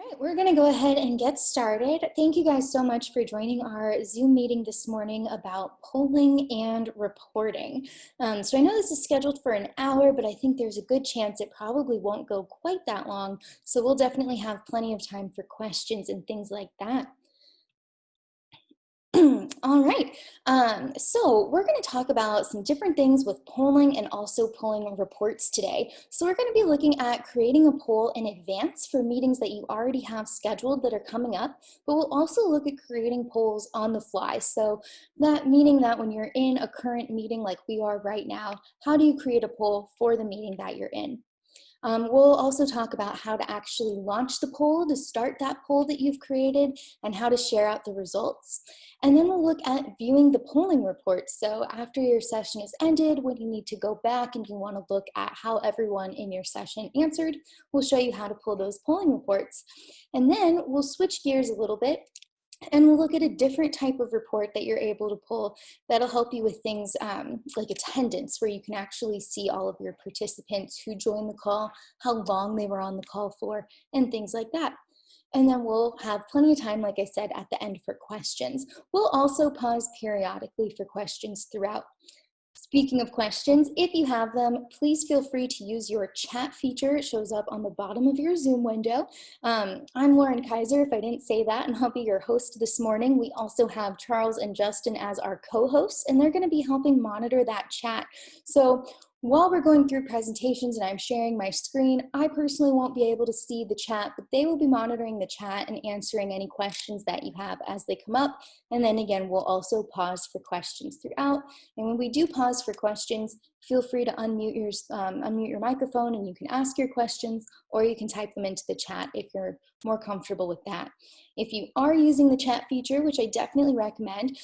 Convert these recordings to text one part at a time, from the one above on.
Right, we're going to go ahead and get started. Thank you guys so much for joining our Zoom meeting this morning about polling and reporting. So I know this is scheduled for an hour, but I think there's a good chance it probably won't go quite that long. So we'll definitely have plenty of time for questions and things like that. All right. So we're going to talk about some different things with polling and also polling reports today. So we're going to be looking at creating a poll in advance for meetings that you already have scheduled that are coming up, but we'll also look at creating polls on the fly. So that meaning that when you're in a current meeting like we are right now, how do you create a poll for the meeting that you're in? We'll also talk about how to actually launch the poll, to start that poll that you've created, and how to share out the results. And then we'll look at viewing the polling reports. So after your session is ended, when you need to go back and you want to look at how everyone in your session answered, we'll show you how to pull those polling reports. And then we'll switch gears a little bit and we'll look at a different type of report that you're able to pull that'll help you with things like attendance, where you can actually see all of your participants who joined the call, how long they were on the call for, and things like that. And then we'll have plenty of time, like I said, at the end for questions. We'll also pause periodically for questions throughout. Speaking of questions, if you have them, please feel free to use your chat feature. It shows up on the bottom of your Zoom window. I'm Lauren Kaiser, if I didn't say that, and I'll be your host this morning. We also have Charles and Justin as our co-hosts, and they're going to be helping monitor that chat. So while we're going through presentations and I'm sharing my screen, I personally won't be able to see the chat, but they will be monitoring the chat and answering any questions that you have as they come up. And then again, we'll also pause for questions throughout. And when we do pause for questions, feel free to unmute your microphone and you can ask your questions, or you can type them into the chat if you're more comfortable with that. If you are using the chat feature, which I definitely recommend,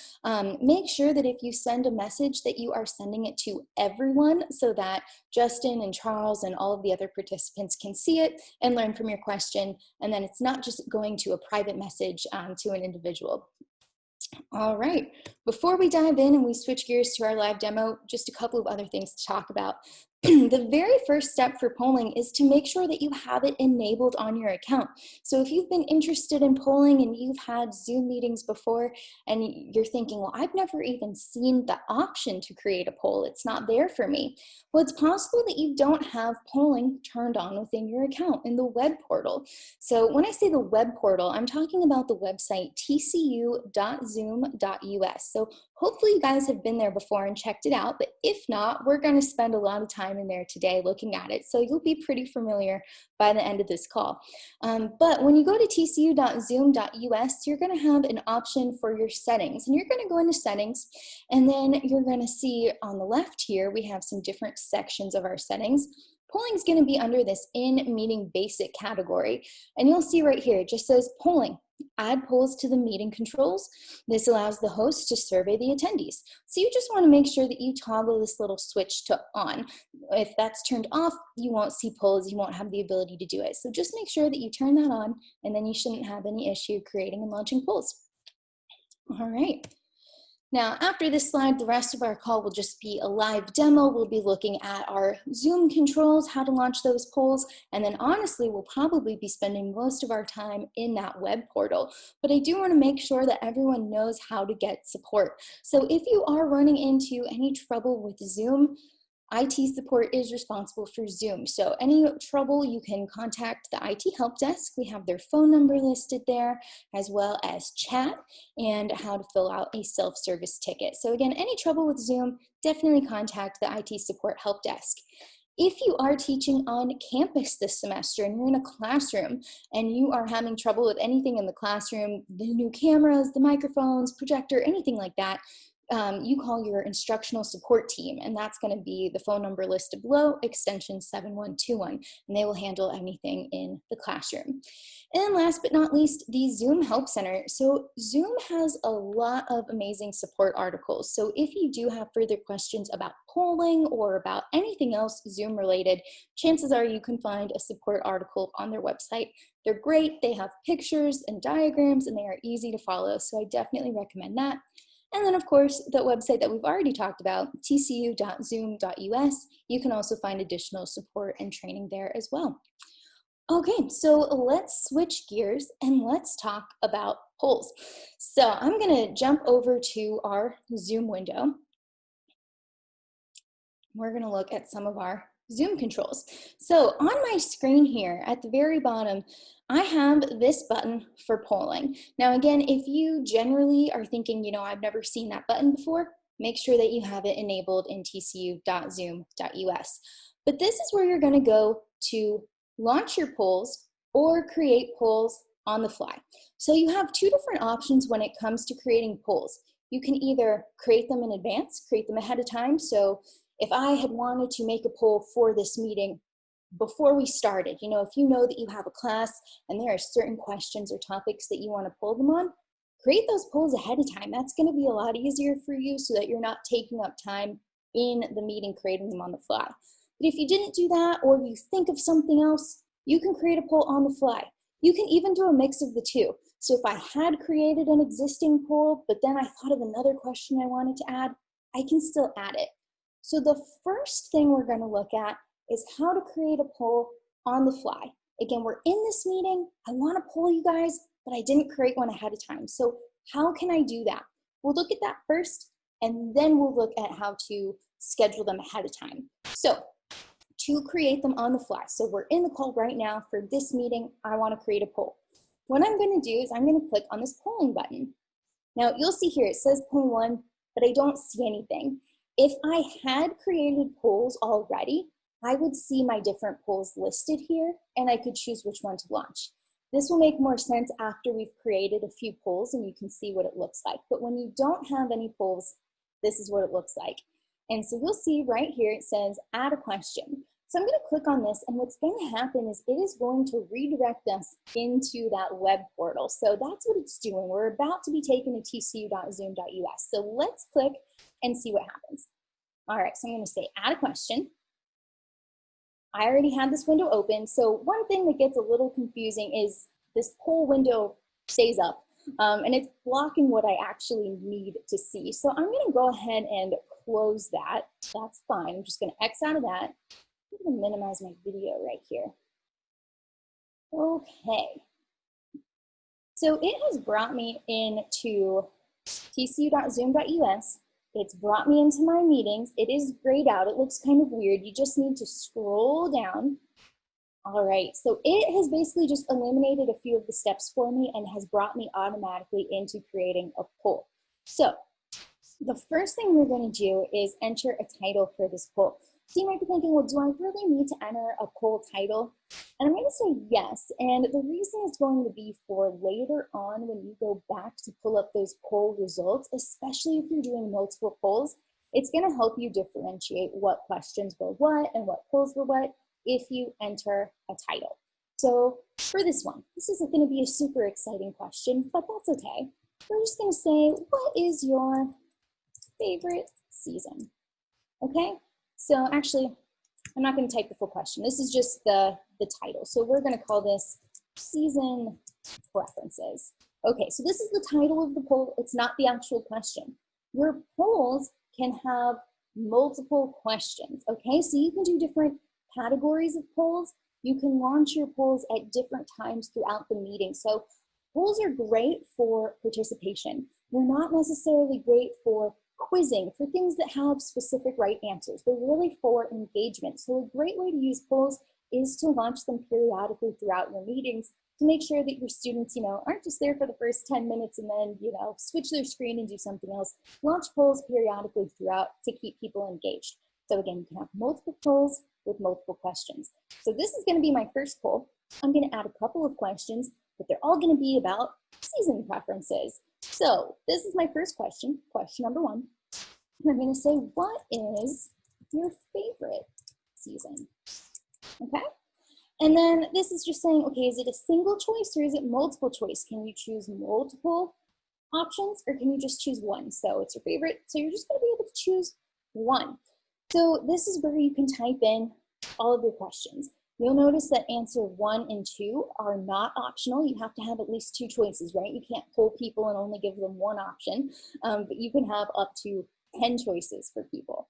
make sure that if you send a message that you are sending it to everyone so that Justin and Charles and all of the other participants can see it and learn from your question. And then it's not just going to a private message to an individual. All right, before we dive in and we switch gears to our live demo, just a couple of other things to talk about. The very first step for polling is to make sure that you have it enabled on your account. So if you've been interested in polling and you've had Zoom meetings before and you're thinking, well, I've never even seen the option to create a poll, it's not there for me. Well, it's possible that you don't have polling turned on within your account in the web portal. So when I say the web portal, I'm talking about the website tcu.zoom.us. So hopefully you guys have been there before and checked it out, but if not, we're going to spend a lot of time in there today looking at it. So you'll be pretty familiar by the end of this call. But when you go to tcu.zoom.us, you're going to have an option for your settings, and you're going to go into settings, and then you're going to see on the left here, we have some different sections of our settings. Polling is going to be under this in-meeting basic category, and you'll see right here, it just says polling. Add polls to the meeting controls. This allows the host to survey the attendees. So you just want to make sure that you toggle this little switch to on. If that's turned off, you won't see polls, you won't have the ability to do it. So just make sure that you turn that on, and then you shouldn't have any issue creating and launching polls. All right. Now, after this slide, the rest of our call will just be a live demo. We'll be looking at our Zoom controls, how to launch those polls, and then honestly, we'll probably be spending most of our time in that web portal. But I do want to make sure that everyone knows how to get support. So if you are running into any trouble with Zoom, IT support is responsible for Zoom. So any trouble, you can contact the IT help desk. We have their phone number listed there, as well as chat and how to fill out a self-service ticket. So again, any trouble with Zoom, definitely contact the IT support help desk. If you are teaching on campus this semester and you're in a classroom and you are having trouble with anything in the classroom, the new cameras, the microphones, projector, anything like that, you call your instructional support team, and that's going to be the phone number listed below, extension 7121, and they will handle anything in the classroom. And last but not least, the Zoom Help Center. So Zoom has a lot of amazing support articles. So if you do have further questions about polling or about anything else Zoom related, chances are you can find a support article on their website. They're great, they have pictures and diagrams, and they are easy to follow, so I definitely recommend that. And then, of course, the website that we've already talked about, tcu.zoom.us, you can also find additional support and training there as well. Okay, so let's switch gears and let's talk about polls. So I'm going to jump over to our Zoom window. We're going to look at some of our Zoom controls. So on my screen here at the very bottom, I have this button for polling. Now again, if you generally are thinking, I've never seen that button before, make sure that you have it enabled in tcu.zoom.us. But this is where you're going to go to launch your polls or create polls on the fly. So you have two different options when it comes to creating polls. You can either create them in advance, create them ahead of time. So if I had wanted to make a poll for this meeting before we started, if you know that you have a class and there are certain questions or topics that you want to poll them on, create those polls ahead of time. That's going to be a lot easier for you so that you're not taking up time in the meeting creating them on the fly. But if you didn't do that, or you think of something else, you can create a poll on the fly. You can even do a mix of the two. So if I had created an existing poll, but then I thought of another question I wanted to add, I can still add it. So the first thing we're going to look at is how to create a poll on the fly. Again, we're in this meeting. I want to poll you guys, but I didn't create one ahead of time. So how can I do that? We'll look at that first, and then we'll look at how to schedule them ahead of time. So to create them on the fly. So we're in the call right now for this meeting. I want to create a poll. What I'm going to do is I'm going to click on this polling button. Now you'll see here it says poll 1, but I don't see anything. If I had created polls already, I would see my different polls listed here, and I could choose which one to launch. This will make more sense after we've created a few polls and you can see what it looks like. But when you don't have any polls, this is what it looks like. And so you'll see right here it says add a question. So I'm going to click on this, and what's going to happen is it is going to redirect us into that web portal. So that's what it's doing. We're about to be taken to tcu.zoom.us. So let's click and see what happens. All right, so I'm going to say add a question. I already had this window open. So one thing that gets a little confusing is this poll window stays up, and it's blocking what I actually need to see. So I'm going to go ahead and close that. That's fine. I'm just going to X out of that. I'm going to minimize my video right here. Okay. So it has brought me into tcu.zoom.us. It's brought me into my meetings. It is grayed out. It looks kind of weird. You just need to scroll down. All right, so it has basically just eliminated a few of the steps for me and has brought me automatically into creating a poll. So the first thing we're going to do is enter a title for this poll. So you might be thinking, well, do I really need to enter a poll title? And I'm going to say yes. And the reason is going to be for later on when you go back to pull up those poll results, especially if you're doing multiple polls, it's going to help you differentiate what questions were what and what polls were what if you enter a title. So for this one, this isn't going to be a super exciting question, but that's okay. We're just going to say, what is your favorite season? Okay? So actually, I'm not going to type the full question. This is just the title. So we're going to call this season preferences. Okay, so this is the title of the poll. It's not the actual question. Your polls can have multiple questions. Okay, so you can do different categories of polls. You can launch your polls at different times throughout the meeting. So polls are great for participation. They're not necessarily great for quizzing, for things that have specific right answers. They're really for engagement. So a great way to use polls is to launch them periodically throughout your meetings to make sure that your students, aren't just there for the first 10 minutes and then, switch their screen and do something else. Launch polls periodically throughout to keep people engaged. So again, you can have multiple polls with multiple questions. So this is going to be my first poll. I'm going to add a couple of questions, but they're all going to be about season preferences. So this is my first question, question number 1. And I'm going to say, what is your favorite season? Okay. And then this is just saying, okay, is it a single choice or is it multiple choice? Can you choose multiple options or can you just choose one? So it's your favorite. So you're just going to be able to choose one. So this is where you can type in all of your questions. You'll notice that answer 1 and 2 are not optional. You have to have at least 2 choices, right? You can't poll people and only give them one option, but you can have up to 10 choices for people.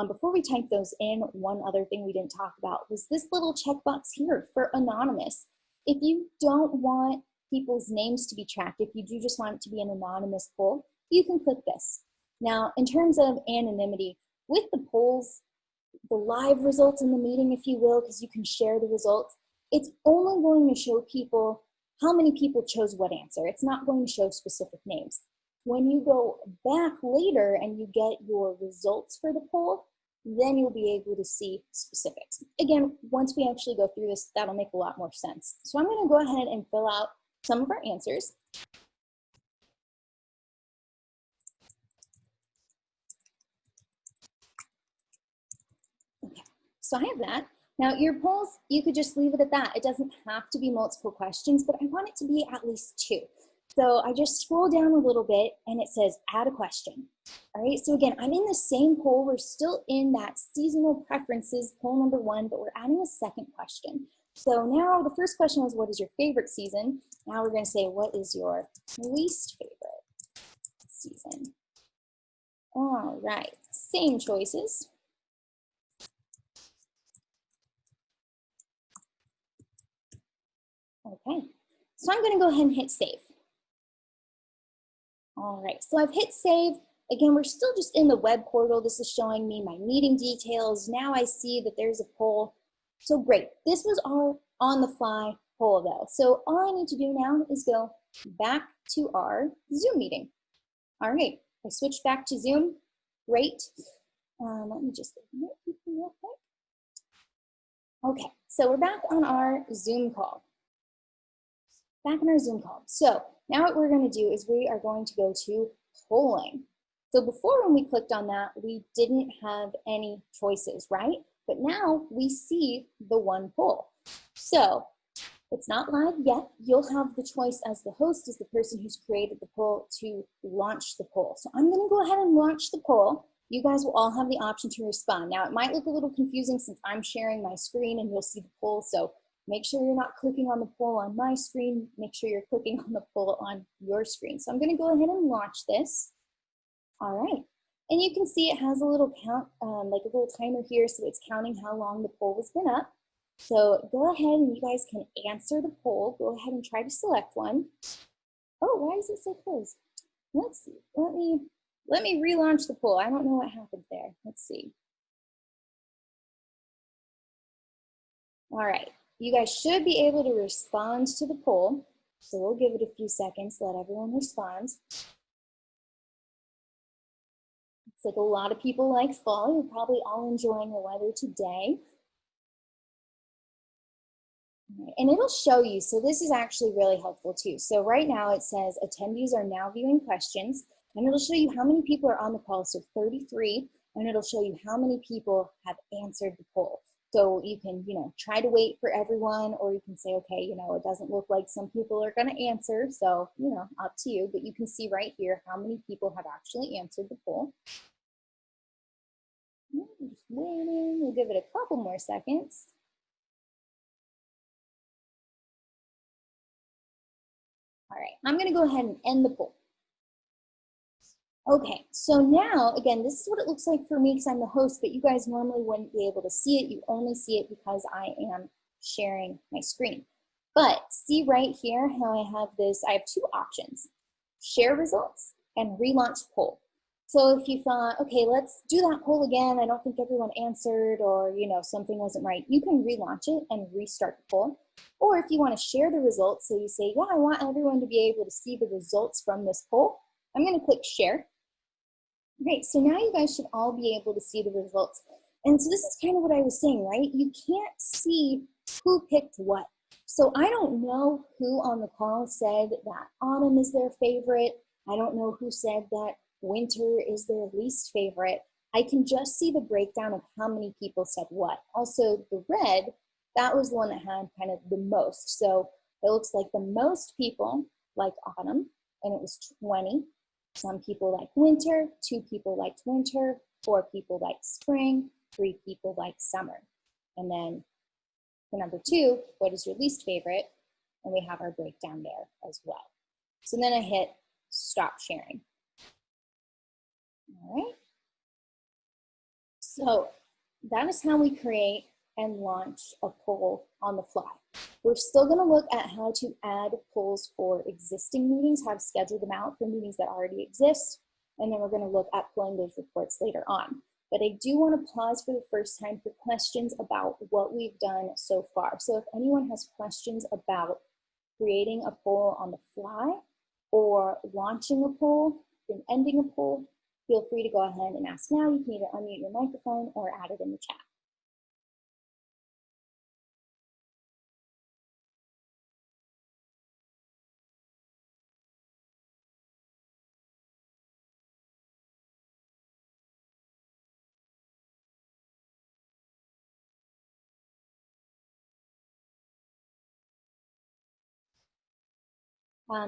Before we type those in, one other thing we didn't talk about was this little checkbox here for anonymous. If you don't want people's names to be tracked, if you do just want it to be an anonymous poll, you can click this. Now, in terms of anonymity, with the polls, the live results in the meeting, if you will, because you can share the results, it's only going to show people how many people chose what answer. It's not going to show specific names. When you go back later and you get your results for the poll, then you'll be able to see specifics. Again, once we actually go through this, that'll make a lot more sense. So I'm going to go ahead and fill out some of our answers. Okay, so I have that. Now your polls, you could just leave it at that. It doesn't have to be multiple questions, but I want it to be at least 2. So I just scroll down a little bit and it says add a question. All right, so again, I'm in the same poll. We're still in that seasonal preferences, poll number 1, but we're adding a second question. So now the first question was, what is your favorite season? Now we're going to say, what is your least favorite season? All right, same choices. Okay, so I'm going to go ahead and hit save. All right, so I've hit save. Again, we're still just in the web portal. This is showing me my meeting details. Now I see that there's a poll. So great. This was our on-the-fly poll though. So all I need to do now is go back to our Zoom meeting. All right, I switched back to Zoom. Great. Let me just admit people real quick. Okay, so we're back on our Zoom call. So now what we're going to do is we are going to go to polling. So before when we clicked on that, we didn't have any choices, right? But now we see the one poll. So it's not live yet. You'll have the choice as the host, as the person who's created the poll, to launch the poll. So I'm going to go ahead and launch the poll. You guys will all have the option to respond. Now it might look a little confusing since I'm sharing my screen and you'll see the poll. So make sure you're not clicking on the poll on my screen. Make sure you're clicking on the poll on your screen. So I'm going to go ahead and launch this. All right. And you can see it has a little count, like a little timer here. So it's counting how long the poll has been up. So go ahead and you guys can answer the poll. Go ahead and try to select one. Oh, why is it so closed? Let's see. Let me relaunch the poll. I don't know what happened there. Let's see. All right. You guys should be able to respond to the poll. So we'll give it a few seconds to let everyone respond. It's like a lot of people like fall. You're probably all enjoying the weather today. And it'll show you, so this is actually really helpful too. So right now it says attendees are now viewing questions, and it'll show you how many people are on the call, so 33, and it'll show you how many people have answered the poll. So you can, try to wait for everyone, or you can say, okay, it doesn't look like some people are gonna answer, so, up to you, but you can see right here how many people have actually answered the poll. Just waiting, we'll give it a couple more seconds. All right, I'm gonna go ahead and end the poll. Okay, so now, again, this is what it looks like for me because I'm the host, but you guys normally wouldn't be able to see it. You only see it because I am sharing my screen. But see right here how I have this, I have 2 options, share results and relaunch poll. So if you thought, okay, let's do that poll again, I don't think everyone answered, or something wasn't right, you can relaunch it and restart the poll. Or if you want to share the results, so you say, yeah, I want everyone to be able to see the results from this poll, I'm going to click share. Great, so now you guys should all be able to see the results. And so this is kind of what I was saying, right? You can't see who picked what. So I don't know who on the call said that autumn is their favorite. I don't know who said that winter is their least favorite. I can just see the breakdown of how many people said what. Also, the red, that was the one that had kind of the most. So it looks like the most people like autumn, and it was 20. Some people like winter, 2 people liked winter, 4 people liked spring, 3 people liked summer. And then for number 2, what is your least favorite? And we have our breakdown there as well. So then I hit stop sharing. All right. So that is how we create and launch a poll on the fly. We're still going to look at how to add polls for existing meetings, how to schedule them out for meetings that already exist, and then we're going to look at pulling those reports later on. But I do want to pause for the first time for questions about what we've done so far. So if anyone has questions about creating a poll on the fly or launching a poll and ending a poll, feel free to go ahead and ask now. You can either unmute your microphone or add it in the chat.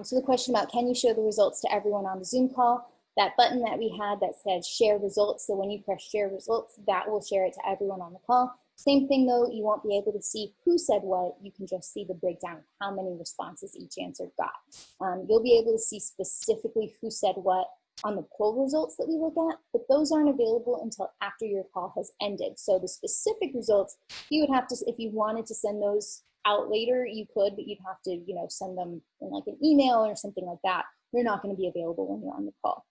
So the question about, can you show the results to everyone on the Zoom call? That button that we had that said share results, so when you press share results, that will share it to everyone on the call. Same thing though, you won't be able to see who said what, you can just see the breakdown of how many responses each answer got. You'll be able to see specifically who said what on the poll results that we look at, but those aren't available until after your call has ended. So the specific results, you would have to, if you wanted to send those out later, you could, but you'd have to, send them in like an email or something like that. They're not going to be available when you're on the call.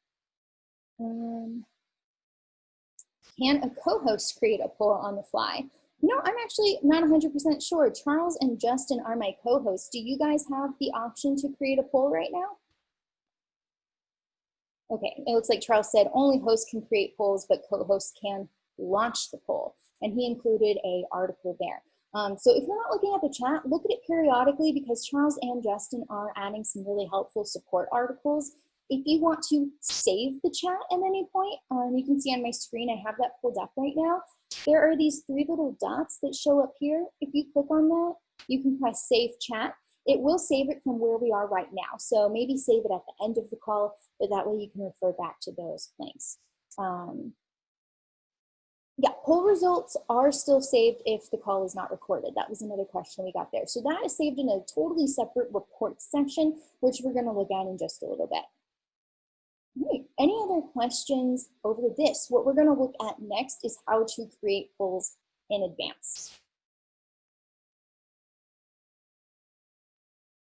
Can a co-host create a poll on the fly? I'm actually not 100% sure. Charles and Justin are my co-hosts. Do you guys have the option to create a poll right now? Okay, it looks like Charles said only hosts can create polls, but co-hosts can launch the poll. And he included an article there. So if you're not looking at the chat, look at it periodically because Charles and Justin are adding some really helpful support articles. If you want to save the chat at any point, you can see on my screen, I have that pulled up right now. There are these 3 little dots that show up here. If you click on that, you can press save chat. It will save it from where we are right now. So maybe save it at the end of the call, but that way you can refer back to those links. Yeah, poll results are still saved if the call is not recorded. That was another question we got there. So that is saved in a totally separate reports section, which we're going to look at in just a little bit. Right. Any other questions over this? What we're going to look at next is how to create polls in advance.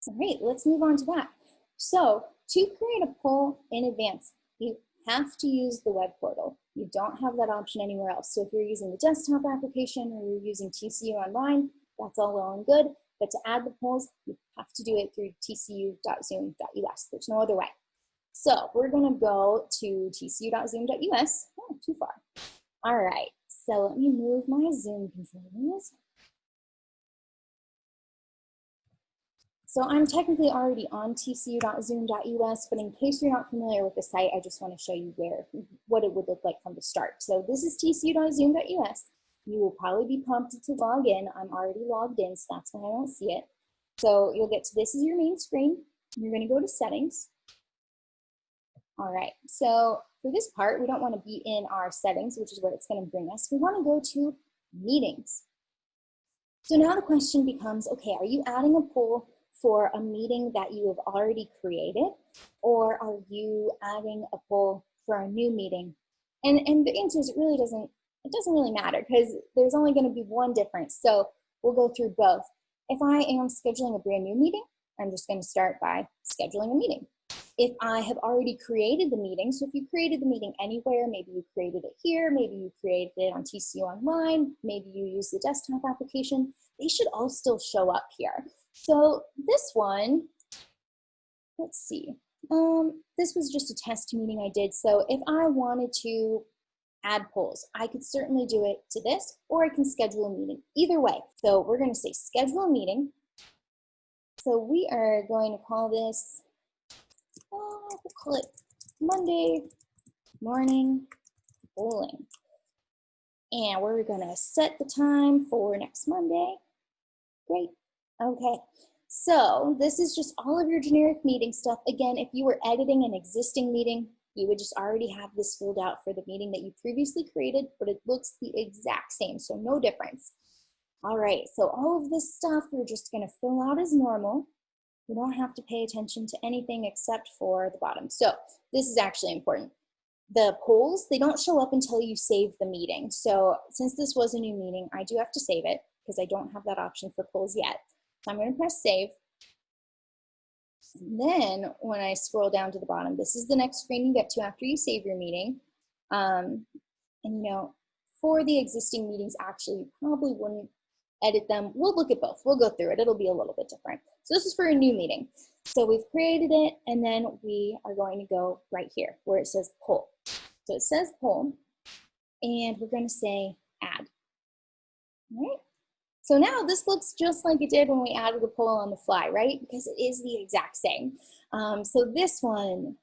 All right, let's move on to that. So to create a poll in advance, you have to use the web portal. You don't have that option anywhere else. So if you're using the desktop application or you're using TCU Online, that's all well and good. But to add the polls, you have to do it through tcu.zoom.us. There's no other way. So we're going to go to tcu.zoom.us. Oh, too far. All right, so let me move my Zoom controls. So I'm technically already on tcu.zoom.us, but in case you're not familiar with the site, I just want to show you what it would look like from the start. So this is tcu.zoom.us. You will probably be prompted to log in. I'm already logged in, so that's why I don't see it. So you'll get to this is your main screen. You're going to go to settings. All right, so for this part, we don't want to be in our settings, which is where it's going to bring us. We want to go to meetings. So now the question becomes, okay, are you adding a poll for a meeting that you have already created, or are you adding a poll for a new meeting? And the answer is it doesn't really matter because there's only going to be one difference. So we'll go through both. If I am scheduling a brand new meeting, I'm just going to start by scheduling a meeting. If I have already created the meeting, so if you created the meeting anywhere, maybe you created it here, maybe you created it on TCU Online, maybe you use the desktop application, they should all still show up here. So this one, let's see, this was just a test meeting I did. So if I wanted to add polls, I could certainly do it to this, or I can schedule a meeting, either way. So we're going to say schedule a meeting. So we are going to call this, we'll call it Monday morning polling. And we're going to set the time for next Monday. Great. Okay. So this is just all of your generic meeting stuff. Again, if you were editing an existing meeting, you would just already have this filled out for the meeting that you previously created, but it looks the exact same, so no difference. All right, so all of this stuff we're just going to fill out as normal. We don't have to pay attention to anything except for the bottom. So this is actually important. the polls, they don't show up until you save the meeting. So since this was a new meeting, I do have to save it because I don't have that option for polls yet. So I'm going to press save. And then when I scroll down to the bottom, this is the next screen you get to after you save your meeting. And you know, for the existing meetings, actually, you probably wouldn't edit them. We'll look at both. We'll go through it. It'll be a little bit different. So this is for a new meeting. So we've created it, and then we are going to go right here where it says poll. So it says poll, and we're going to say add. All right. So now this looks just like it did when we added the poll on the fly, right? Because it is the exact same. So this one,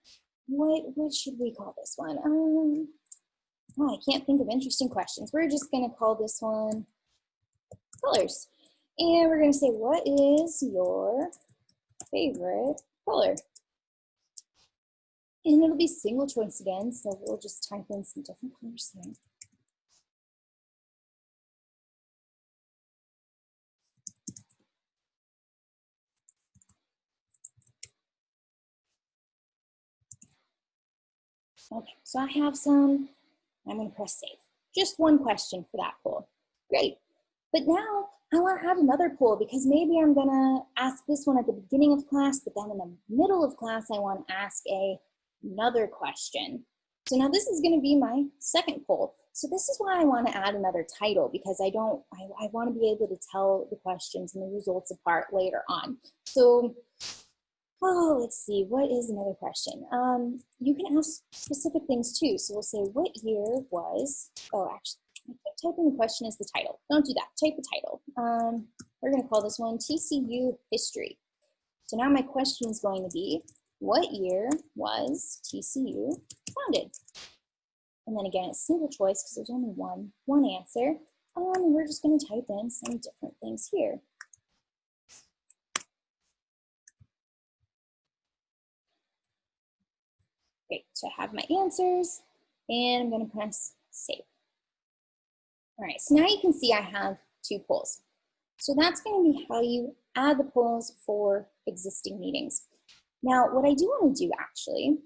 what should we call this one? Oh, I can't think of interesting questions. We're just going to call this one colors. And we're going to say, what is your favorite color? And it'll be single choice again, so we'll just type in some different colors here. Okay, so I have some. I'm going to press save. Just one question for that poll. Great. But now I want to add another poll because maybe I'm going to ask this one at the beginning of class, but then in the middle of class, I want to ask another question. So now this is going to be my second poll. So this is why I want to add another title, because I want to be able to tell the questions and the results apart later on. So, oh, let's see, what is another question? You can ask specific things too. So we'll say, what year was, oh, actually, I keep typing the question as the title. Don't do that, type the title. We're gonna call this one TCU History. So now my question is going to be, what year was TCU founded? And then again, it's single choice because there's only one answer. And we're just gonna type in some different things here. Great, so I have my answers, and I'm gonna press save. All right, so now you can see I have 2 polls. So that's gonna be how you add the polls for existing meetings. Now, what I do wanna do actually,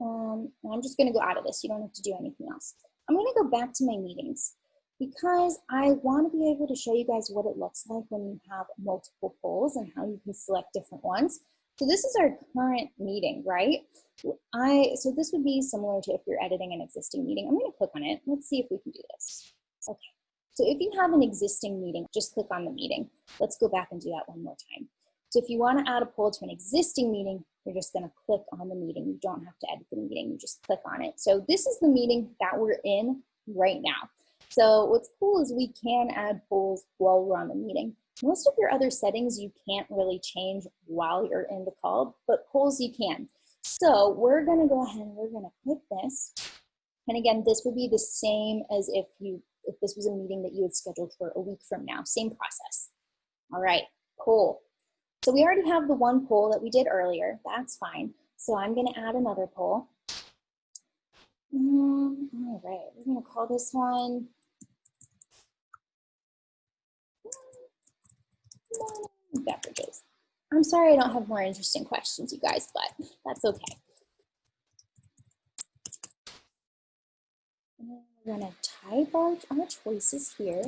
I'm just gonna go out of this, you don't have to do anything else. I'm gonna go back to my meetings because I wanna be able to show you guys what it looks like when you have multiple polls and how you can select different ones. So this is our current meeting, right? So this would be similar to if you're editing an existing meeting. I'm gonna click on it. Let's see if we can do this. Okay, so if you have an existing meeting, just click on the meeting. Let's go back and do that one more time. So if you want to add a poll to an existing meeting, you're just going to click on the meeting. You don't have to edit the meeting, you just click on it. So this is the meeting that we're in right now. So what's cool is we can add polls while we're on the meeting. Most of your other settings you can't really change while you're in the call, but polls you can. So we're going to go ahead and we're going to click this. And again, this would be the same as if this was a meeting that you had scheduled for a week from now, same process. All right, poll. So we already have the one poll that we did earlier, that's fine. So I'm gonna add another poll. All right, we're gonna call this one beverages. I'm sorry I don't have more interesting questions, you guys, but that's okay. And we're gonna type our choices here.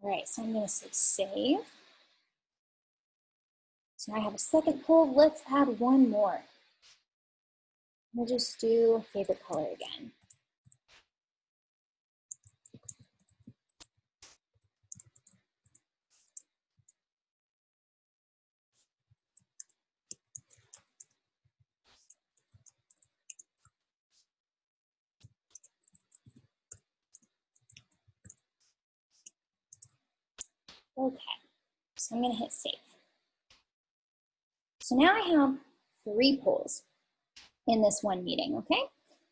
All right, so I'm gonna say save. So now I have a second poll. Let's add one more. We'll just do favorite color again. Okay, so I'm gonna hit save. So now I have 3 polls in this one meeting, okay?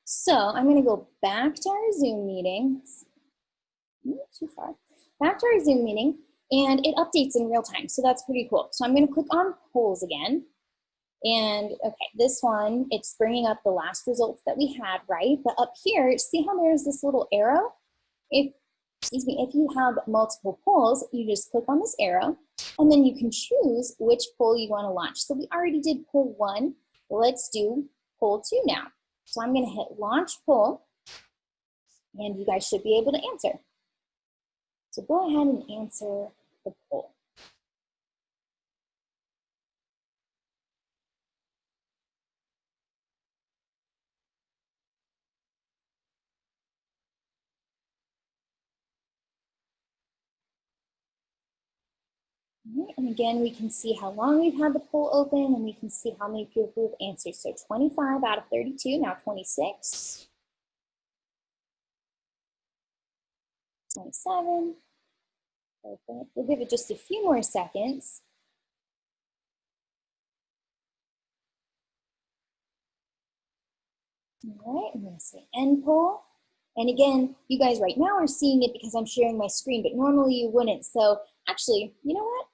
So I'm gonna go back to our Zoom meeting. Too far. Back to our Zoom meeting, and it updates in real time, so that's pretty cool. So I'm gonna click on polls again, and okay, this one, it's bringing up the last results that we had, right? But up here, see how there's this little arrow? If excuse me, if you have multiple polls, you just click on this arrow and then you can choose which poll you want to launch. So we already did poll 1. Let's do poll 2 now. So I'm going to hit launch poll and you guys should be able to answer. So go ahead and answer the poll. Right, and again, we can see how long we've had the poll open and we can see how many people have answered. So 25 out of 32, now 26, 27. Perfect. We'll give it just a few more seconds. All right, I'm gonna say end poll. And again, you guys right now are seeing it because I'm sharing my screen, but normally you wouldn't. So actually, you know what?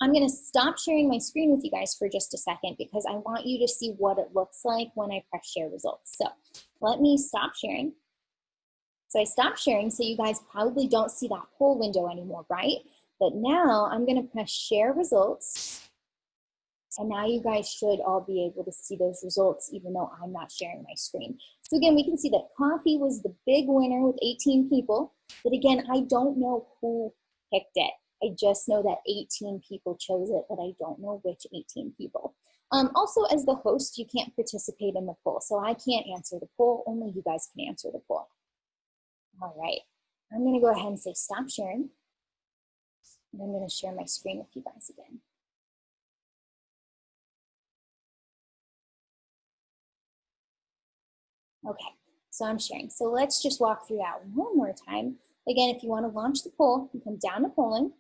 I'm gonna stop sharing my screen with you guys for just a second because I want you to see what it looks like when I press share results. So let me stop sharing. So I stopped sharing, so you guys probably don't see that poll window anymore, right? But now I'm gonna press share results. And now you guys should all be able to see those results even though I'm not sharing my screen. So again, we can see that coffee was the big winner with 18 people. But again, I don't know who picked it. I just know that 18 people chose it, but I don't know which 18 people. Also, as the host, you can't participate in the poll. So I can't answer the poll, only you guys can answer the poll. All right, I'm gonna go ahead and say stop sharing. And I'm gonna share my screen with you guys again. Okay, so I'm sharing. So let's just walk through that one more time. Again, if you want to launch the poll, you come down to polling.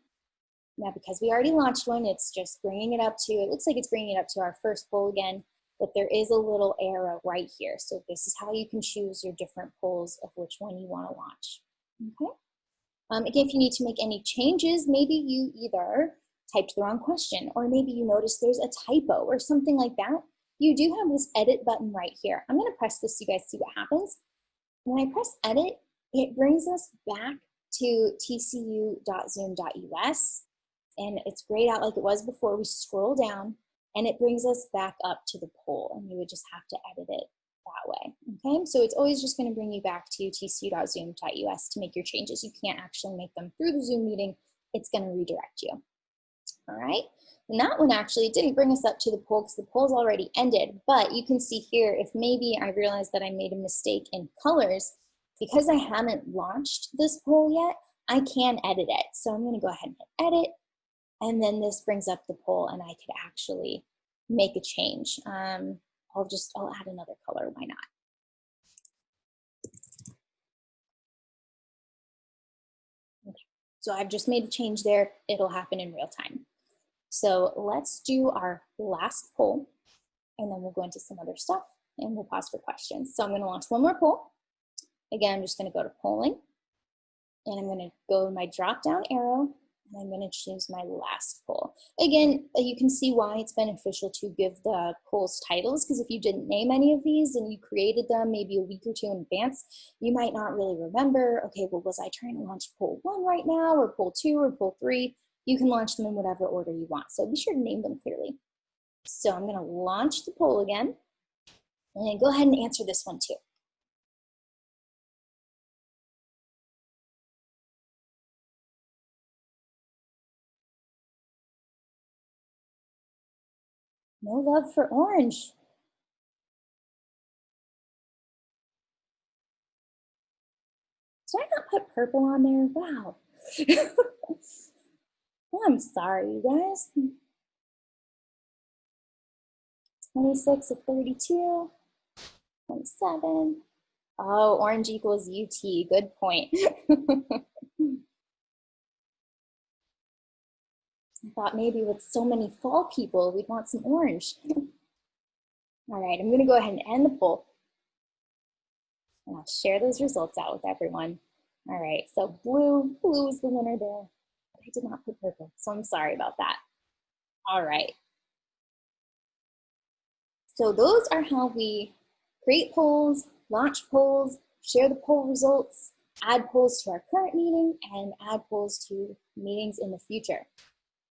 Now, because we already launched one, it's just bringing it up to, it looks like it's bringing it up to our first poll again, but there is a little arrow right here. So this is how you can choose your different polls of which one you want to launch. Okay. Again, if you need to make any changes, maybe you either typed the wrong question or maybe you notice there's a typo or something like that. You do have this edit button right here. I'm going to press this so you guys see what happens. When I press edit, it brings us back to tcu.zoom.us, and it's grayed out like it was before. We scroll down and it brings us back up to the poll, and you would just have to edit it that way. Okay, so it's always just going to bring you back to tcu.zoom.us to make your changes. You can't actually make them through the Zoom meeting. It's going to redirect you. All right, and that one actually didn't bring us up to the poll because the poll's already ended, but you can see here if maybe I realized that I made a mistake in colors, because I haven't launched this poll yet, I can edit it. So I'm gonna go ahead and hit edit, and then this brings up the poll and I could actually make a change. I'll add another color, why not? Okay. So I've just made a change there. It'll happen in real time. So let's do our last poll, and then we'll go into some other stuff, and we'll pause for questions. So I'm going to launch one more poll. Again, I'm just going to go to polling, and I'm going to go to my drop-down arrow, and I'm going to choose my last poll. Again, you can see why it's beneficial to give the polls titles, because if you didn't name any of these and you created them maybe a week or two in advance, you might not really remember, okay, well, was I trying to launch poll 1 right now, or poll 2, or poll 3? You can launch them in whatever order you want. So be sure to name them clearly. So I'm gonna launch the poll again and go ahead and answer this one too. No love for orange. Did I not put purple on there? Wow. Well, I'm sorry, you guys. 26 of 32, 27. Oh, orange equals UT. Good point. I thought maybe with so many fall people, we'd want some orange. All right, I'm gonna go ahead and end the poll. And I'll share those results out with everyone. All right, so blue is the winner there. I did not put purple, so I'm sorry about that. All right. So those are how we create polls, launch polls, share the poll results. add polls to our current meeting and add polls to meetings in the future.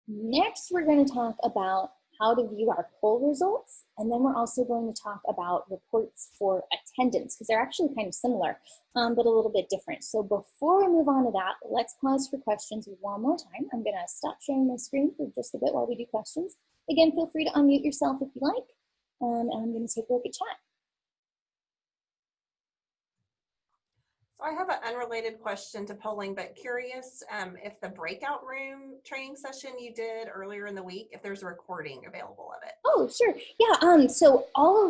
Next, we're going to talk about how to view our poll results, and then we're also going to talk about reports for attendance, because they're actually kind of similar, but a little bit different. So before we move on to that, let's pause for questions one more time. I'm going to stop sharing my screen for just a bit while we do questions. Again, feel free to unmute yourself if you like, and I'm going to take a look at chat. So I have an unrelated question to polling, but curious if the breakout room training session you did earlier in the week, if there's a recording available of it. Oh, sure. Yeah, so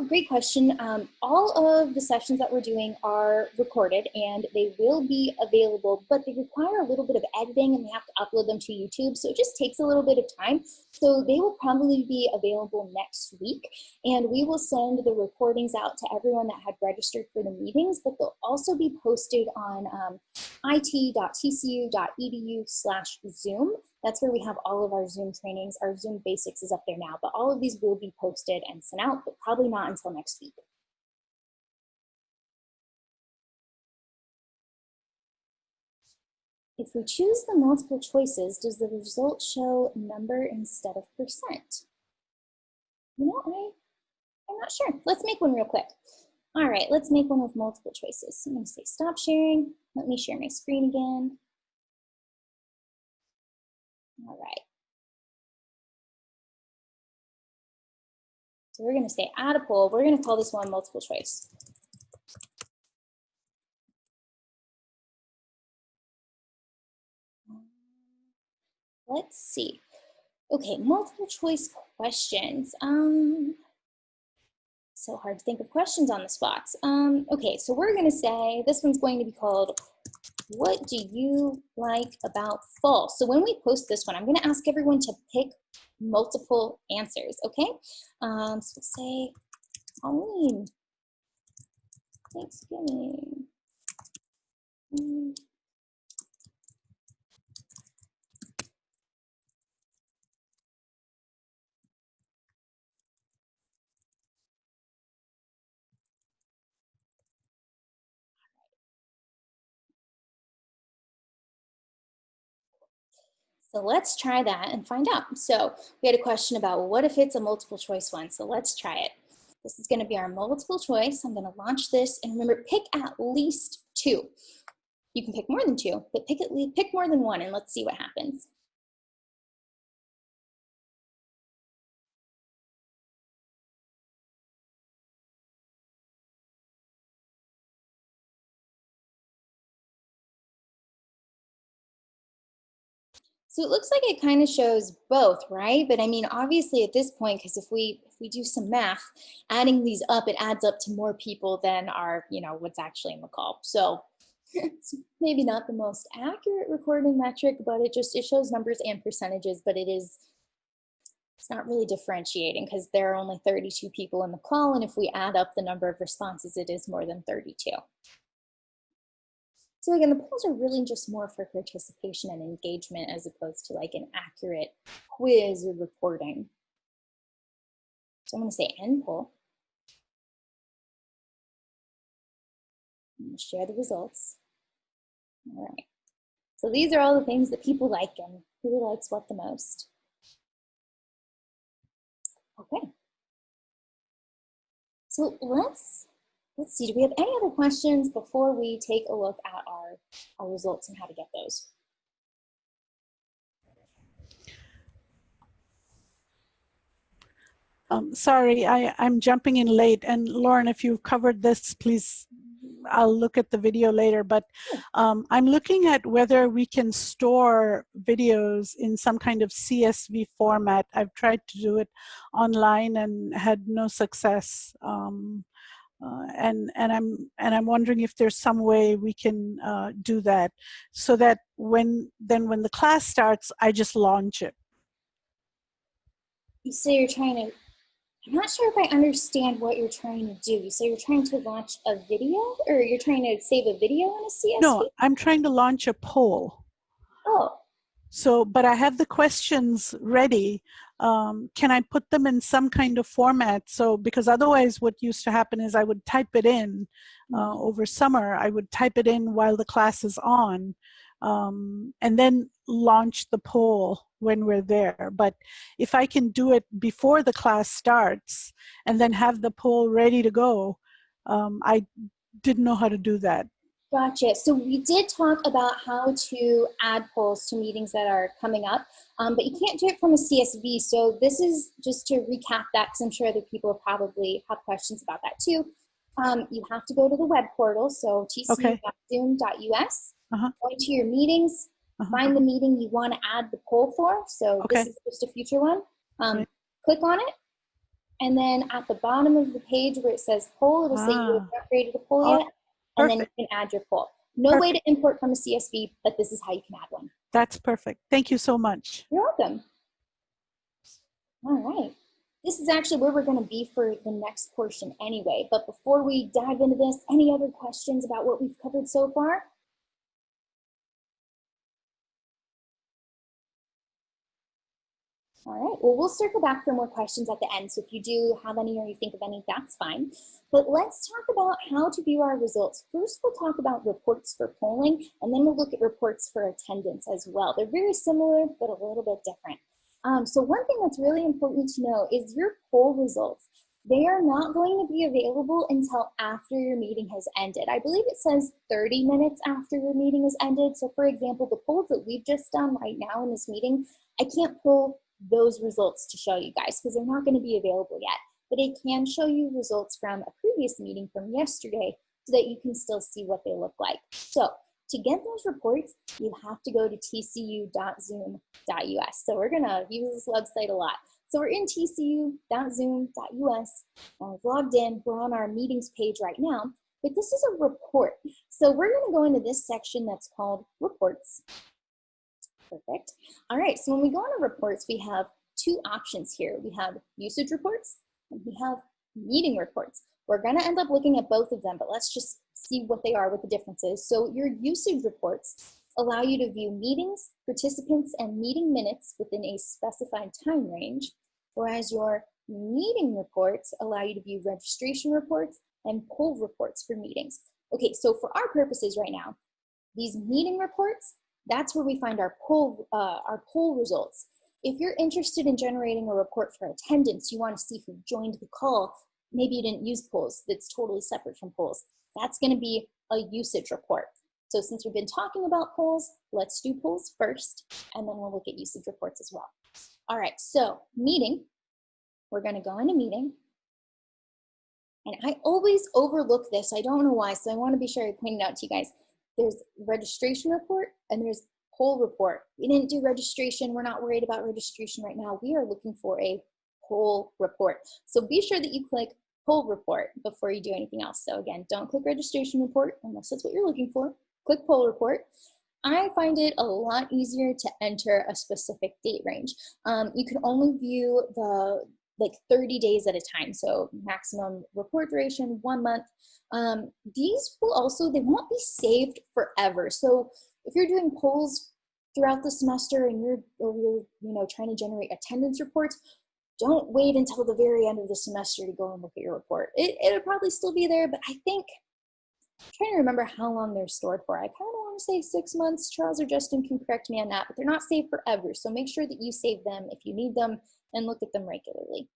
great question. All of the sessions that we're doing are recorded and they will be available, but they require a little bit of editing and we have to upload them to YouTube. So it just takes a little bit of time. So they will probably be available next week, and we will send the recordings out to everyone that had registered for the meetings, but they'll also be posted on it.tcu.edu/Zoom. That's where we have all of our Zoom trainings. Our Zoom Basics is up there now, but all of these will be posted and sent out, but probably not until next week. If we choose the multiple choices, does the result show number instead of percent? You know, I'm not sure. Let's make one real quick. All right, let's make one with multiple choices. So I'm going to say stop sharing. Let me share my screen again. All right. So we're going to say add a poll. We're going to call this one multiple choice. Let's see. Okay, multiple choice questions. So hard to think of questions on the spot. Okay, so we're going to say this one's going to be called, what do you like about fall? So when we post this one, I'm going to ask everyone to pick multiple answers, okay? So we'll say Halloween, Thanksgiving. So let's try that and find out. So we had a question about what if it's a multiple choice one? So let's try it. This is going to be our multiple choice. I'm going to launch this, and remember, pick at least two. You can pick more than two, but pick more than one, and let's see what happens. So it looks like it kind of shows both, right? But I mean, obviously at this point, because if we do some math, adding these up, it adds up to more people than are, what's actually in the call. So it's maybe not the most accurate recording metric, but it shows numbers and percentages, but it's not really differentiating because there are only 32 people in the call, and if we add up the number of responses, it is more than 32. So again, the polls are really just more for participation and engagement as opposed to like an accurate quiz or reporting. So I'm going to say end poll. I'm going to share the results. All right. So these are all the things that people like and who likes what the most. Okay. So let's see, do we have any other questions before we take a look at our results and how to get those? Sorry, I'm jumping in late. And Lauren, if you've covered this, please, I'll look at the video later. But I'm looking at whether we can store videos in some kind of CSV format. I've tried to do it online and had no success. And I'm wondering if there's some way we can do that, so that when the class starts, I just launch it. You say you're trying to, I'm not sure if I understand what you're trying to do. So you're trying to launch a video, or you're trying to save a video in a CSV? No, I'm trying to launch a poll. Oh. So, but I have the questions ready, can I put them in some kind of format? So, because otherwise what used to happen is I would type it in over summer, I would type it in while the class is on, and then launch the poll when we're there. But if I can do it before the class starts and then have the poll ready to go, I didn't know how to do that. Gotcha. So we did talk about how to add polls to meetings that are coming up, but you can't do it from a CSV. So this is just to recap that, because I'm sure other people probably have questions about that too. You have to go to the web portal, so tcu.zoom.us, go into your meetings, find the meeting you want to add the poll for. So this is just a future one. Click on it, and then at the bottom of the page where it says poll, it'll say you have not created a poll yet. And then you can add your poll. No way to import from a CSV, but this is how you can add one. That's perfect. Thank you so much. You're welcome. All right. This is actually where we're going to be for the next portion anyway. But before we dive into this, any other questions about what we've covered so far? All right, well, we'll circle back for more questions at the end. So if you do have any or you think of any, that's fine. But let's talk about how to view our results. First, we'll talk about reports for polling, and then we'll look at reports for attendance as well. They're very similar, but a little bit different. So one thing that's really important to know is your poll results. They are not going to be available until after your meeting has ended. I believe it says 30 minutes after your meeting has ended. So for example, the polls that we've just done right now in this meeting, I can't pull those results to show you guys because they're not going to be available yet, but it can show you results from a previous meeting from yesterday so that you can still see what they look like. So to get those reports, you have to go to tcu.zoom.us. So we're going to use this website a lot. So we're in tcu.zoom.us, I've logged in, we're on our meetings page right now, but this is a report. So we're going to go into this section that's called reports. Perfect. All right, so when we go into reports, we have two options here. We have usage reports and we have meeting reports. We're going to end up looking at both of them, but let's just see what they are, what the difference is. So your usage reports allow you to view meetings, participants, and meeting minutes within a specified time range, whereas your meeting reports allow you to view registration reports and poll reports for meetings. Okay, so for our purposes right now, these meeting reports, that's where we find our poll results. If you're interested in generating a report for attendance, you want to see who joined the call, maybe you didn't use polls, that's totally separate from polls. That's going to be a usage report. So since we've been talking about polls, let's do polls first, and then we'll look at usage reports as well. All right, so meeting, we're going to go into meeting. And I always overlook this. I don't know why, so I want to be sure I point it out to you guys. There's registration report and there's poll report. We didn't do registration. We're not worried about registration right now. We are looking for a poll report. So be sure that you click poll report before you do anything else. So again, don't click registration report unless that's what you're looking for. Click poll report. I find it a lot easier to enter a specific date range. You can only view the 30 days at a time. So maximum report duration, 1 month. These will also, they won't be saved forever. So if you're doing polls throughout the semester and you're trying to generate attendance reports, don't wait until the very end of the semester to go and look at your report. It'll probably still be there, but I think, I'm trying to remember how long they're stored for. I kind of want to say 6 months. Charles or Justin can correct me on that, but they're not saved forever. So make sure that you save them if you need them and look at them regularly.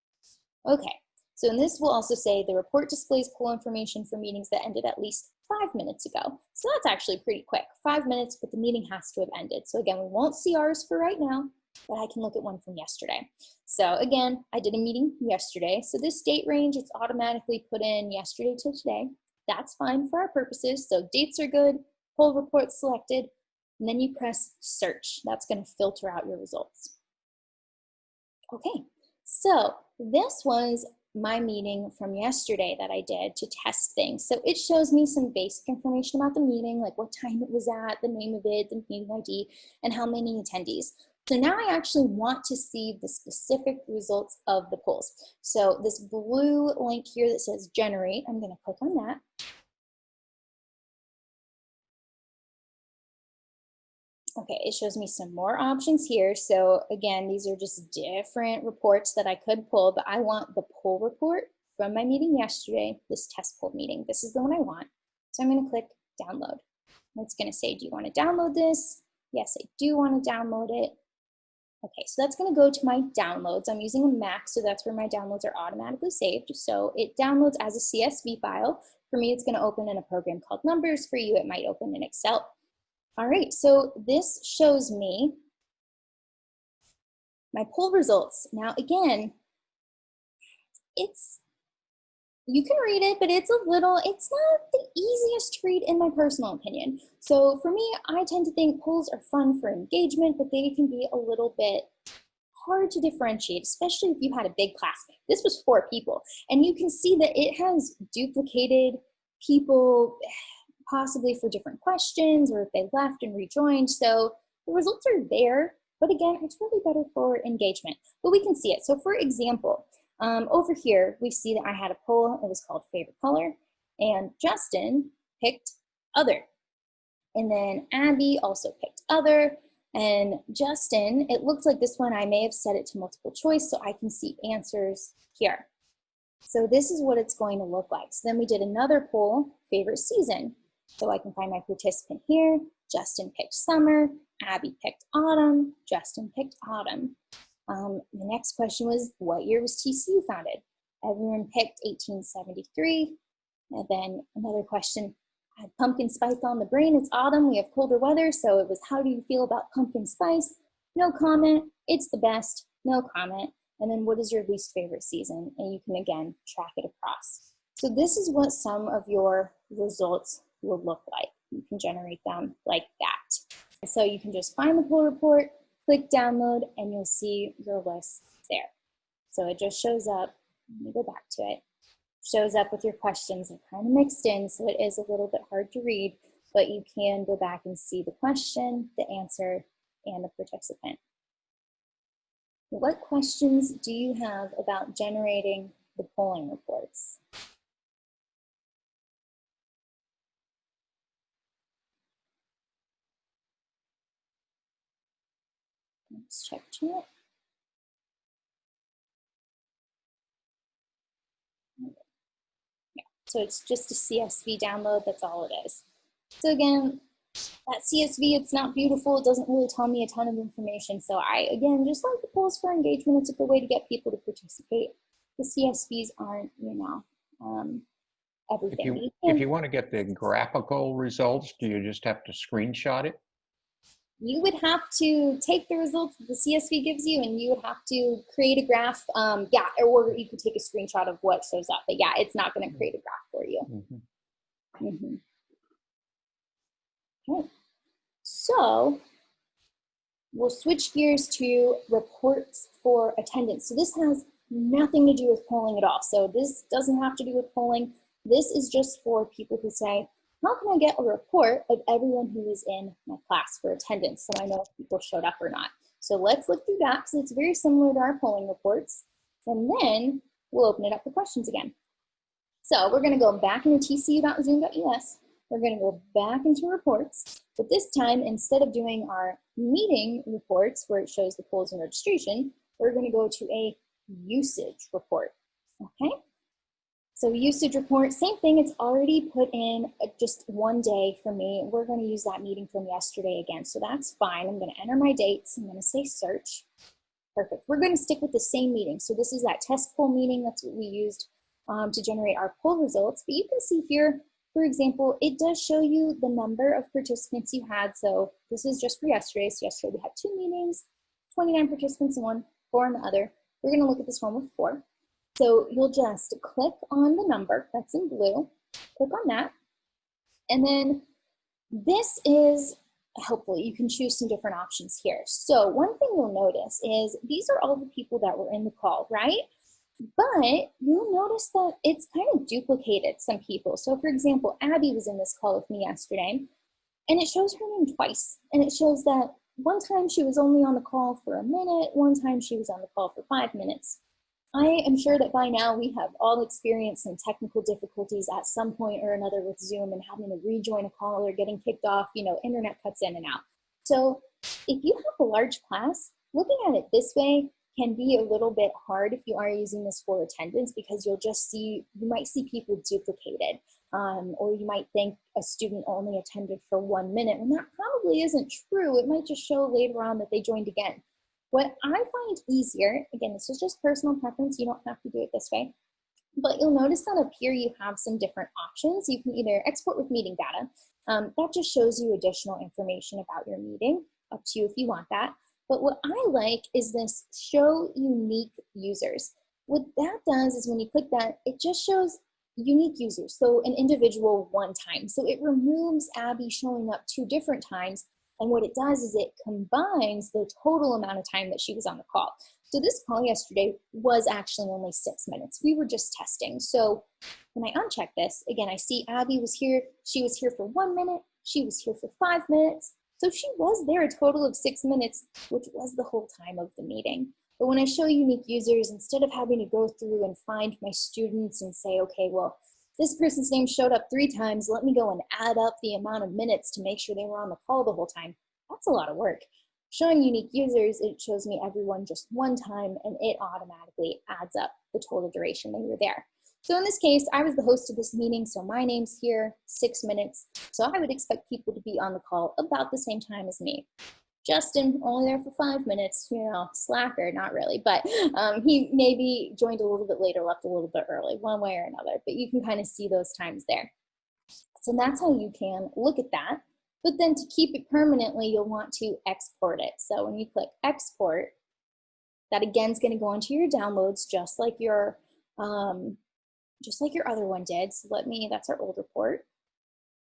Okay, so in this will also say the report displays poll information for meetings that ended at least 5 minutes ago. So that's actually pretty quick, 5 minutes, but the meeting has to have ended. So again, we won't see ours for right now, but I can look at one from yesterday. So again, I did a meeting yesterday. So this date range, it's automatically put in yesterday to today. That's fine for our purposes. So dates are good, poll report selected, and then you press search. That's going to filter out your results. Okay, so this was my meeting from yesterday that I did to test things. So it shows me some basic information about the meeting, like what time it was at, the name of it, the meeting ID, and how many attendees. So now I actually want to see the specific results of the polls. So this blue link here that says generate, I'm going to click on that. Okay, it shows me some more options here. So again, these are just different reports that I could pull, but I want the poll report from my meeting yesterday, this test poll meeting. This is the one I want. So I'm going to click download. It's going to say, do you want to download this? Yes, I do want to download it. Okay, so that's going to go to my downloads. I'm using a Mac, so that's where my downloads are automatically saved. So it downloads as a CSV file. For me, it's going to open in a program called Numbers. For you, it might open in Excel. All right, so this shows me my poll results. Now, again, you can read it, but it's not the easiest to read in my personal opinion. So for me, I tend to think polls are fun for engagement, but they can be a little bit hard to differentiate, especially if you had a big class. This was 4 people, and you can see that it has duplicated people possibly for different questions or if they left and rejoined. So the results are there, but again, it's really better for engagement, but we can see it. So for example, over here, we see that I had a poll. It was called favorite color, and Justin picked other. And then Abby also picked other. And Justin, it looked like this one, I may have set it to multiple choice so I can see answers here. So this is what it's going to look like. So then we did another poll, favorite season. So I can find my participant here. Justin picked summer, Abby picked autumn, Justin picked autumn. The next question was, what year was TCU founded? Everyone picked 1873. And then another question, I had pumpkin spice on the brain. It's autumn, we have colder weather. So it was, how do you feel about pumpkin spice? No comment, it's the best, no comment. And then what is your least favorite season? And you can again track it across. So this is what some of your results will look like. You can generate them like that. So you can just find the poll report, click download, and you'll see your list there. So it just shows up. Let me go back to it. Shows up with your questions. They're kind of mixed in, so it is a little bit hard to read, but you can go back and see the question, the answer, and the participant. What questions do you have about generating the polling reports? Let's check chat. Yeah, so it's just a CSV download, that's all it is. So again, that CSV, it's not beautiful, it doesn't really tell me a ton of information. So I, again, just like the polls for engagement, it's a good way to get people to participate. The CSVs aren't, everything. If you want to get the graphical results, do you just have to screenshot it? You would have to take the results that the CSV gives you and you would have to create a graph. Yeah, or you could take a screenshot of what shows up. But yeah, it's not going to create a graph for you. Okay. So we'll switch gears to reports for attendance. So this has nothing to do with polling at all. So this doesn't have to do with polling. This is just for people who say, how can I get a report of everyone who was in my class for attendance so I know if people showed up or not? So let's look through that because it's very similar to our polling reports. And then we'll open it up for questions again. So we're going to go back into tcu.zoom.us. We're going to go back into reports, but this time, instead of doing our meeting reports where it shows the polls and registration, we're going to go to a usage report, okay? So usage report, same thing, it's already put in just one day for me. We're going to use that meeting from yesterday again, so that's fine. I'm going to enter my dates. I'm going to say search. Perfect. We're going to stick with the same meeting. So this is that test poll meeting. That's what we used to generate our poll results. But you can see here, for example, it does show you the number of participants you had. So this is just for yesterday. So yesterday we had 2 meetings, 29 participants in one, 4 in the other. We're going to look at this one with 4. So you'll just click on the number that's in blue, click on that, and then this is, hopefully you can choose some different options here. So one thing you'll notice is these are all the people that were in the call, right? But you'll notice that it's kind of duplicated some people. So for example, Abby was in this call with me yesterday, and it shows her name twice. And it shows that one time she was only on the call for a minute, one time she was on the call for 5 minutes. I am sure that by now we have all experienced some technical difficulties at some point or another with Zoom and having to rejoin a call or getting kicked off, internet cuts in and out. So If you have a large class, looking at it this way can be a little bit hard if you are using this for attendance, because you might see people duplicated, or you might think a student only attended for 1 minute, and that probably isn't true. It might just show later on that they joined again. What I find easier, again, this is just personal preference, you don't have to do it this way, but you'll notice that up here you have some different options. You can either export with meeting data. That just shows you additional information about your meeting, up to you if you want that. But what I like is this show unique users. What that does is when you click that, it just shows unique users, so an individual one time. So it removes Abby showing up 2 different times, and what it does is it combines the total amount of time that she was on the call. So this call yesterday was actually only 6 minutes. We were just testing. So when I uncheck this, again, I see Abby was here. She was here for 1 minute. She was here for 5 minutes. So she was there a total of 6 minutes, which was the whole time of the meeting. But when I show unique users, instead of having to go through and find my students and say, okay, well, this person's name showed up 3 times, let me go and add up the amount of minutes to make sure they were on the call the whole time. That's a lot of work. Showing unique users, it shows me everyone just 1 time, and it automatically adds up the total duration they were there. So in this case, I was the host of this meeting, so my name's here, 6 minutes. So I would expect people to be on the call about the same time as me. Justin, only there for 5 minutes, slacker, not really, but he maybe joined a little bit later, left a little bit early, one way or another, but you can kind of see those times there. So that's how you can look at that. But then to keep it permanently, you'll want to export it. So when you click export, that again is going to go into your downloads just like your other one did. So that's our old report.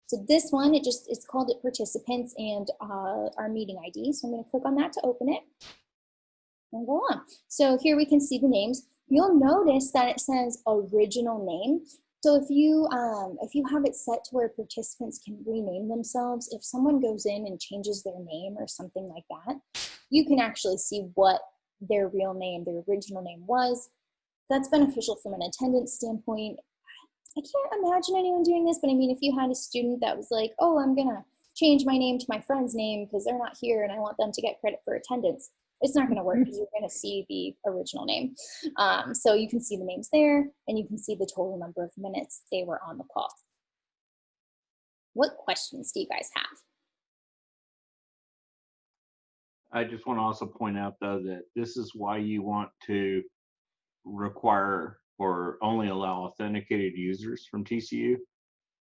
So this one, it's called it participants and our meeting ID. So I'm going to click on that to open it and go on. So here we can see the names. You'll notice that it says original name. So if you have it set to where participants can rename themselves, if someone goes in and changes their name or something like that, you can actually see what their real name, their original name was. That's beneficial from an attendance standpoint. I can't imagine anyone doing this, but I mean, if you had a student that was like, oh, I'm gonna change my name to my friend's name because they're not here and I want them to get credit for attendance, it's not gonna work because you're gonna see the original name. So you can see the names there, and you can see the total number of minutes they were on the call. What questions do you guys have? I just want to also point out, though, that this is why you want to require or only allow authenticated users from TCU.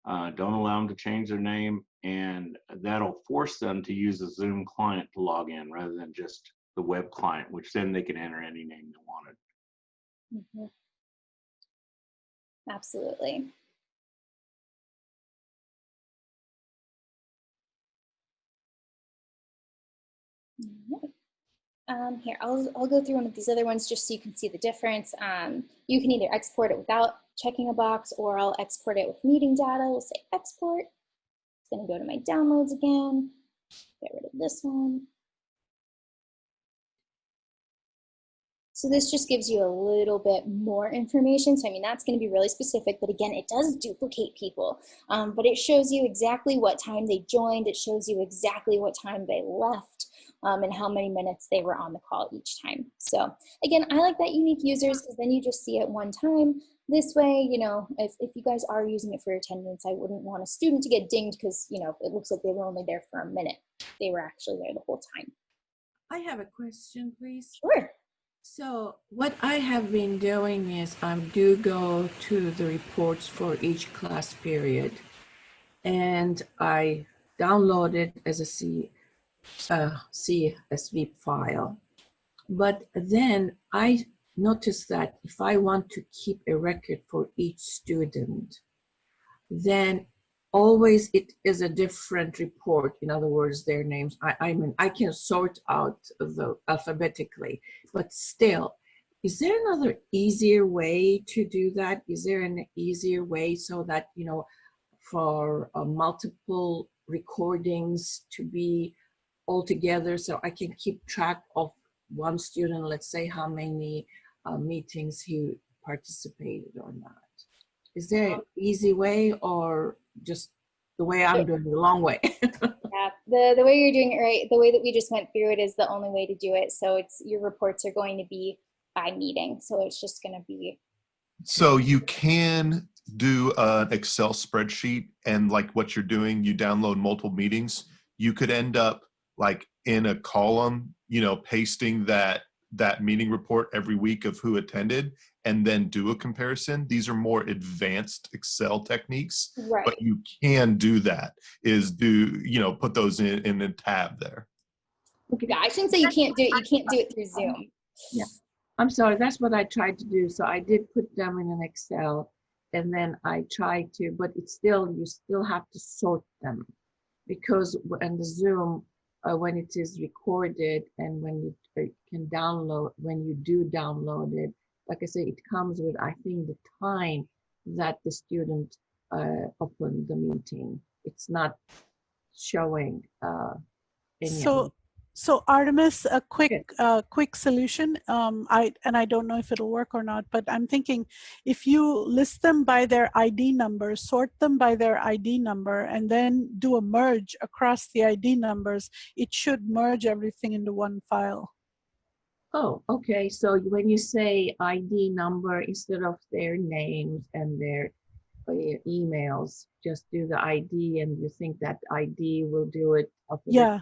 Don't allow them to change their name, and that'll force them to use a Zoom client to log in rather than just the web client, which then they can enter any name they wanted. Mm-hmm. Absolutely. Here, I'll go through one of these other ones just so you can see the difference. You can either export it without checking a box, or I'll export it with meeting data. We'll say export. It's going to go to my downloads again. Get rid of this one. So this just gives you a little bit more information. So I mean, that's going to be really specific, but again, it does duplicate people. But it shows you exactly what time they joined. It shows you exactly what time they left, and how many minutes they were on the call each time. So again, I like that unique users because then you just see it 1 time. This way, if you guys are using it for attendance, I wouldn't want a student to get dinged because, it looks like they were only there for a minute. They were actually there the whole time. I have a question, please. Sure. So what I have been doing is I do go to the reports for each class period, and I download it as a CSV file. But then I noticed that if I want to keep a record for each student, then always it is a different report. In other words, their names. I mean, I can sort out alphabetically, but still, is there another easier way to do that? Is there an easier way so that, for multiple recordings to be all together, so I can keep track of one student, let's say how many meetings he participated or not? Is there an easy way, or just the way I'm doing, the long way? Yeah, the way you're doing it right, the way that we just went through it is the only way to do it. So it's your reports are going to be by meeting. So it's just going to be. So you can do an Excel spreadsheet, and like what you're doing, you download multiple meetings. You could end up like in a column, pasting that meeting report every week of who attended, and then do a comparison. These are more advanced Excel techniques, Right. but you can do that. Put those in a tab there. Okay. Yeah, I shouldn't say you can't do it. You can't do it through Zoom. Yeah, I'm sorry. That's what I tried to do. So I did put them in an Excel, and then I tried to, but you still have to sort them, because in the Zoom, when it is recorded and when you can download, when you do download it, like I say, it comes with, I think, the time that the student opened the meeting. It's not showing any of them. So Artemis, a quick solution. I don't know if it'll work or not, but I'm thinking if you list them by their ID number, sort them by their ID number, and then do a merge across the ID numbers, it should merge everything into one file. Oh, okay. So when you say ID number, instead of their names and their emails, just do the ID, and you think that ID will do it? Yeah.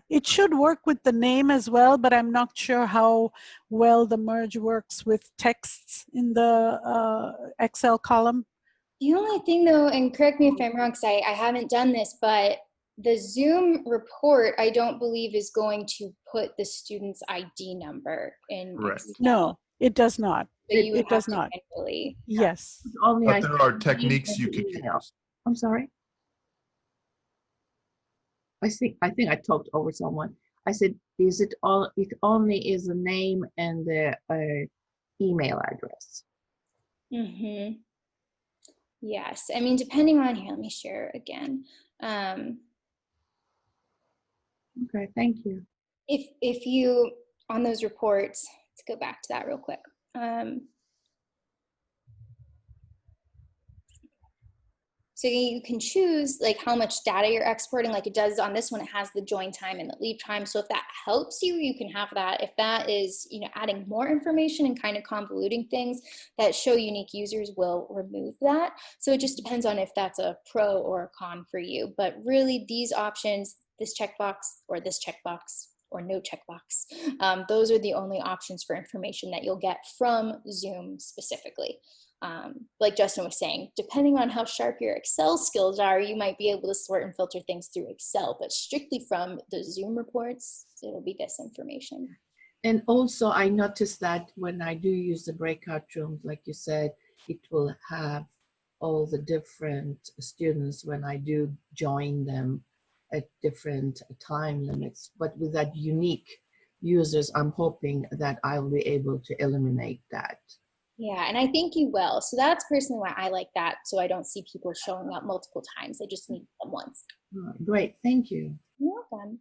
It should work with the name as well, but I'm not sure how well the merge works with texts in the Excel column. The only thing though, and correct me if I'm wrong, because I haven't done this, but the Zoom report, I don't believe is going to put the student's ID number in Correct. Excel. No, it does not. So you would It does have to not. manually. Yes. Only But there are techniques you could email. use. I'm sorry. I think I talked over someone. I said, is it all? It only is the name and the email address. Mm-hmm. Yes. I mean, depending on here, let me share again. Okay, thank you. If you, on those reports, let's go back to that real quick. So you can choose like how much data you're exporting, like it does on this one, it has the join time and the leave time. So if that helps you, you can have that. If that is, adding more information and kind of convoluting things that show unique users, will remove that. So it just depends on if that's a pro or a con for you. But really these options, this checkbox or this checkbox or no checkbox, those are the only options for information that you'll get from Zoom specifically. Like Justin was saying, depending on how sharp your Excel skills are, you might be able to sort and filter things through Excel, but strictly from the Zoom reports, it'll be this information. And also I noticed that when I do use the breakout rooms, like you said, it will have all the different students when I do join them at different time limits. But with that unique users, I'm hoping that I'll be able to eliminate that. Yeah, and I think you will. So that's personally why I like that. So I don't see people showing up multiple times. I just need them once. Great, thank you. You're welcome.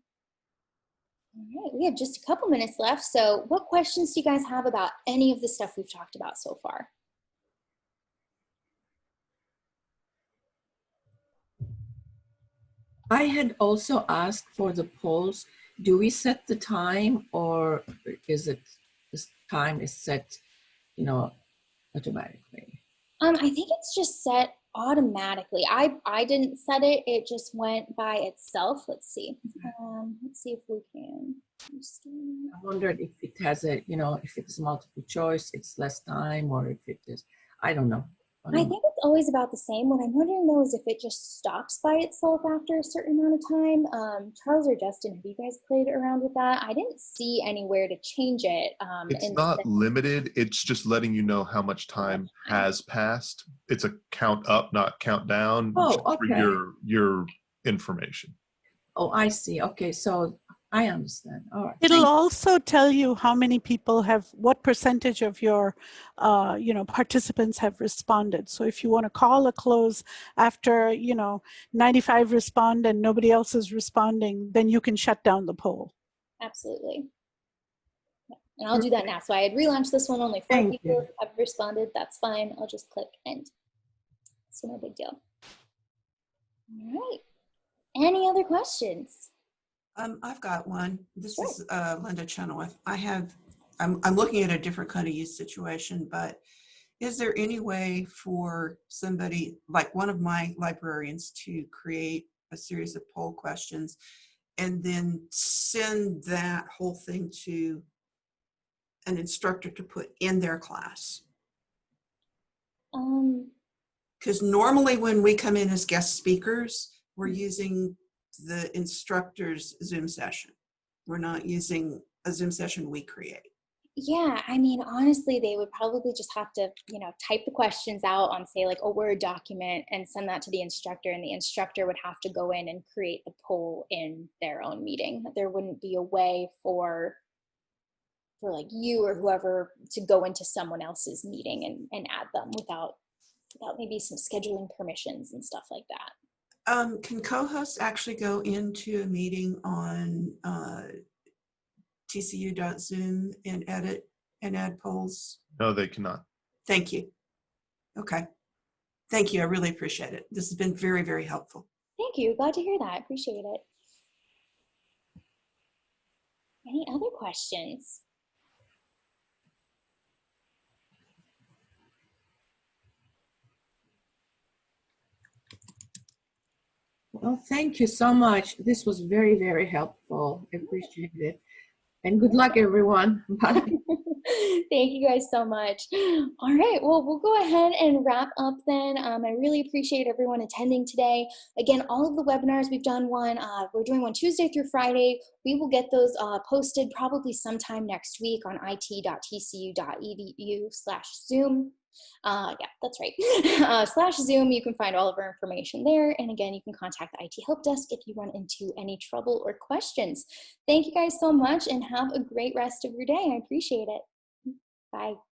All right, we have just a couple minutes left. So what questions do you guys have about any of the stuff we've talked about so far? I had also asked for the polls. Do we set the time, or is it this time is set, automatically? I think it's just set automatically. I didn't set it. It just went by itself. Let's see. Let's see if we can. I wondered if it has if it's multiple choice, it's less time, or if it is, I don't know. I think it's always about the same. What I'm wondering though is if it just stops by itself after a certain amount of time. Charles or Justin, have you guys played around with that? I didn't see anywhere to change it. It's not limited. It's just letting you know how much time has passed. It's a count up, not count down. Oh, okay. For your information. Oh, I see. Okay, so I understand. All right. It'll also tell you how many people what percentage of your, participants have responded. So if you want to call a close after, 95 respond and nobody else is responding, then you can shut down the poll. Absolutely. Yeah. And I'll do that now. So I had relaunched this one. Only 4 people have responded. That's fine. I'll just click end. So no big deal. All right. Any other questions? I've got one. This Sure. is Linda Chenoweth. I'm looking at a different kind of use situation, but is there any way for somebody, like one of my librarians, to create a series of poll questions and then send that whole thing to an instructor to put in their class? Because normally when we come in as guest speakers, we're using the instructor's Zoom session. We're not using a Zoom session we create. Yeah, I mean, honestly, they would probably just have to, type the questions out on, say, like a Word document and send that to the instructor, and the instructor would have to go in and create the poll in their own meeting. There wouldn't be a way for like you or whoever to go into someone else's meeting and add them without maybe some scheduling permissions and stuff like that. Can co-hosts actually go into a meeting on tcu.zoom and edit and add polls? No, they cannot. Thank you. Okay. Thank you. I really appreciate it. This has been very, very helpful. Thank you. Glad to hear that. Appreciate it. Any other questions? Well, thank you so much. This was very, very helpful. I appreciate it. And good luck, everyone. Bye. Thank you guys so much. All right, well, we'll go ahead and wrap up then. I really appreciate everyone attending today. Again, all of the webinars, we're doing one Tuesday through Friday. We will get those posted probably sometime next week on it.tcu.edu/Zoom. Yeah, that's right. /Zoom. You can find all of our information there. And again, you can contact the IT Help Desk if you run into any trouble or questions. Thank you guys so much and have a great rest of your day. I appreciate it. Bye.